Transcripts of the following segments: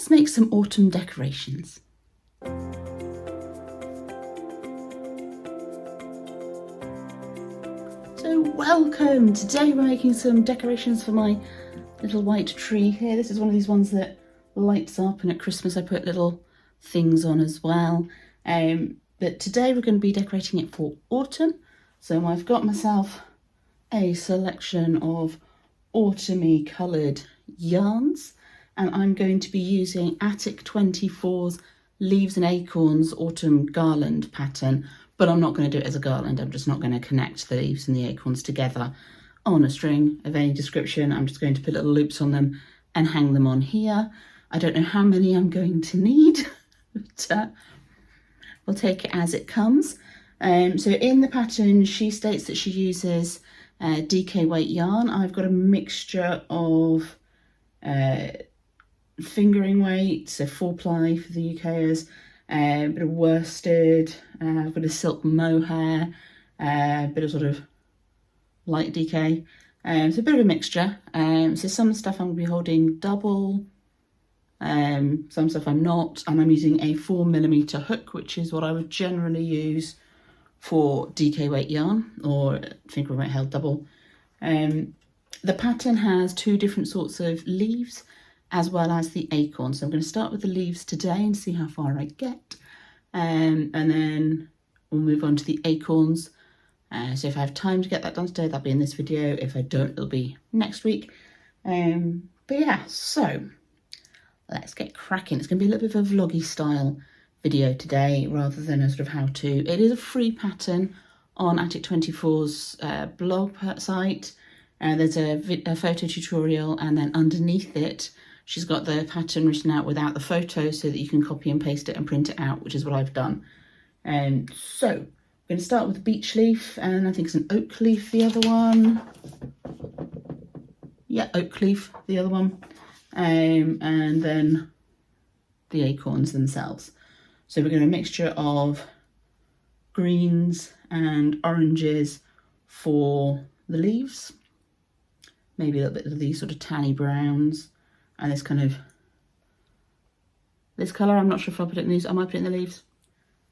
let's make some autumn decorations. So welcome! Today we're making some decorations for my little white tree here. This is one of these ones that lights up, and at Christmas I put little things on as well. But today we're going to be decorating it for autumn. So I've got myself a selection of autumny coloured yarns, and I'm going to be using Attic 24's Leaves and Acorns autumn garland pattern, but I'm not going to do it as a garland. I'm just not going to connect the leaves and the acorns together on a string of any description. I'm just going to put little loops on them and hang them on here. I don't know how many I'm going to need, but we'll take it as it comes. So in the pattern, she states that she uses DK weight yarn. I've got a mixture of fingering weight, so 4-ply for the UKers, a bit of worsted, I've got a silk mohair, a bit of sort of light DK, so a bit of a mixture. So some stuff I'm going to be holding double, some stuff I'm not, and I'm using a 4mm hook, which is what I would generally use for DK weight yarn or fingering weight held double. The pattern has 2 different sorts of leaves as well as the acorns. So I'm going to start with the leaves today and see how far I get. And then we'll move on to the acorns. So if I have time to get that done today, that'll be in this video. If I don't, it'll be next week. But yeah, so let's get cracking. It's going to be a little bit of a vloggy style video today rather than a sort of how-to. It is a free pattern on Attic 24's blog site. There's a photo tutorial, and then underneath it she's got the pattern written out without the photo so that you can copy and paste it and print it out, which is what I've done. So I'm going to start with a beech leaf, and I think it's an oak leaf, the other one. Yeah, oak leaf, the other one. And then the acorns themselves. So we're going to a mixture of greens and oranges for the leaves. Maybe a little bit of these sort of tanny browns. And this kind of, this colour, I'm not sure if I'll put it in these. I might put it in the leaves.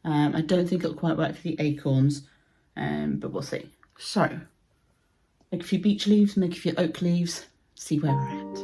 I don't think it'll quite work for the acorns, but we'll see. So, make a few beech leaves, make a few oak leaves, see where we're at.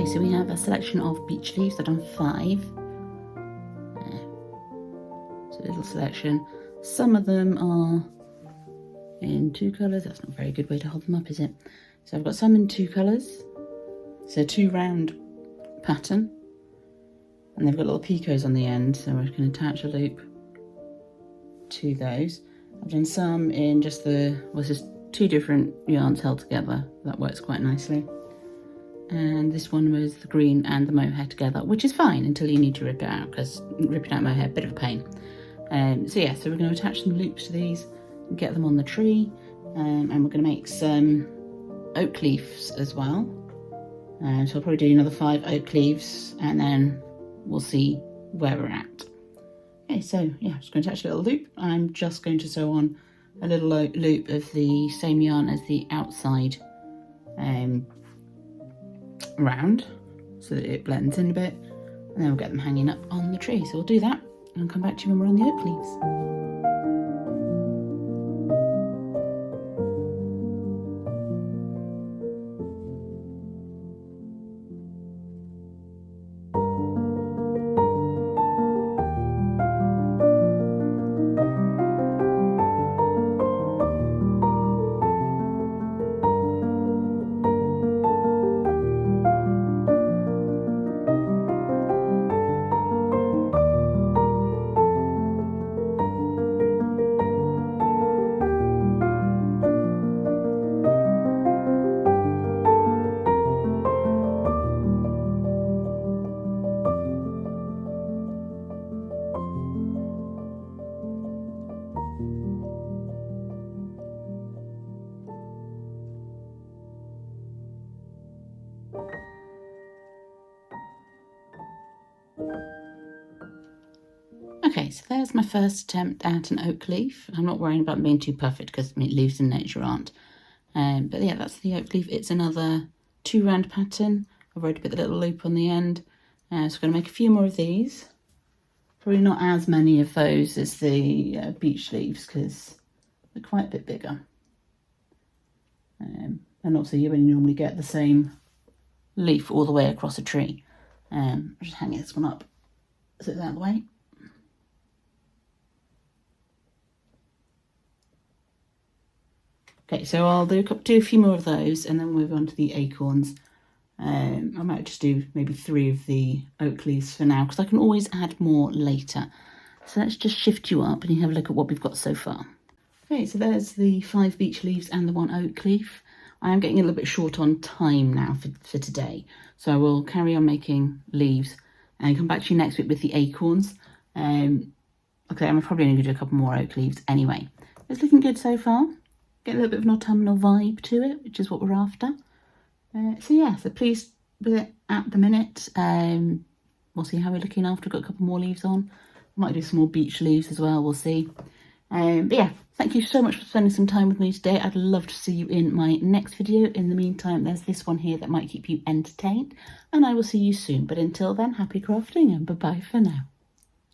So we have a selection of beech leaves. I've done 5. So a little selection. Some of them are in 2 colours. That's not a very good way to hold them up, is it? So I've got some in 2 colours. So 2 round pattern. And they've got little picots on the end. So we're going to attach a loop to those. I've done some in just the, well, it's just 2 different yarns held together. That works quite nicely. And this one was the green and the mohair together, which is fine until you need to rip it out, because ripping out mohair, a bit of a pain. So yeah, so we're going to attach some loops to these and get them on the tree, and we're going to make some oak leaves as well. So I'll probably do another 5 oak leaves, and then we'll see where we're at. Okay, Okay, so yeah, I'm just going to attach a little loop. I'm just going to sew on a little loop of the same yarn as the outside round so that it blends in a bit, and then we'll get them hanging up on the tree. So we'll do that and come back to you when we're on the oak leaves. Okay, so there's my first attempt at an oak leaf. I'm not worrying about being too perfect because leaves in nature aren't. But yeah, that's the oak leaf. It's another 2-round pattern. I've already put the little loop on the end. So I'm going to make a few more of these. Probably not as many of those as the beech leaves because they're quite a bit bigger. And also you only normally get the same leaf all the way across a tree. I'm just hanging this one up so it's out of the way. Okay, so I'll do a few more of those and then we'll move on to the acorns. I might just do maybe 3 of the oak leaves for now because I can always add more later. So let's just shift you up and you have a look at what we've got so far. Okay, so there's the 5 beech leaves and the 1 oak leaf. I am getting a little bit short on time now for today, so I will carry on making leaves and come back to you next week with the acorns. Okay, I'm probably only going to do a couple more oak leaves anyway. It's looking good so far. Get a little bit of an autumnal vibe to it, which is what we're after. So yeah, so pleased with it at the minute. We'll see how we're looking after we've got a couple more leaves on. I might do some more beech leaves as well, we'll see. But yeah, thank you so much for spending some time with me today. I'd love to see you in my next video. In the meantime, there's this one here that might keep you entertained, and I will see you soon. But until then, happy crafting and bye-bye for now.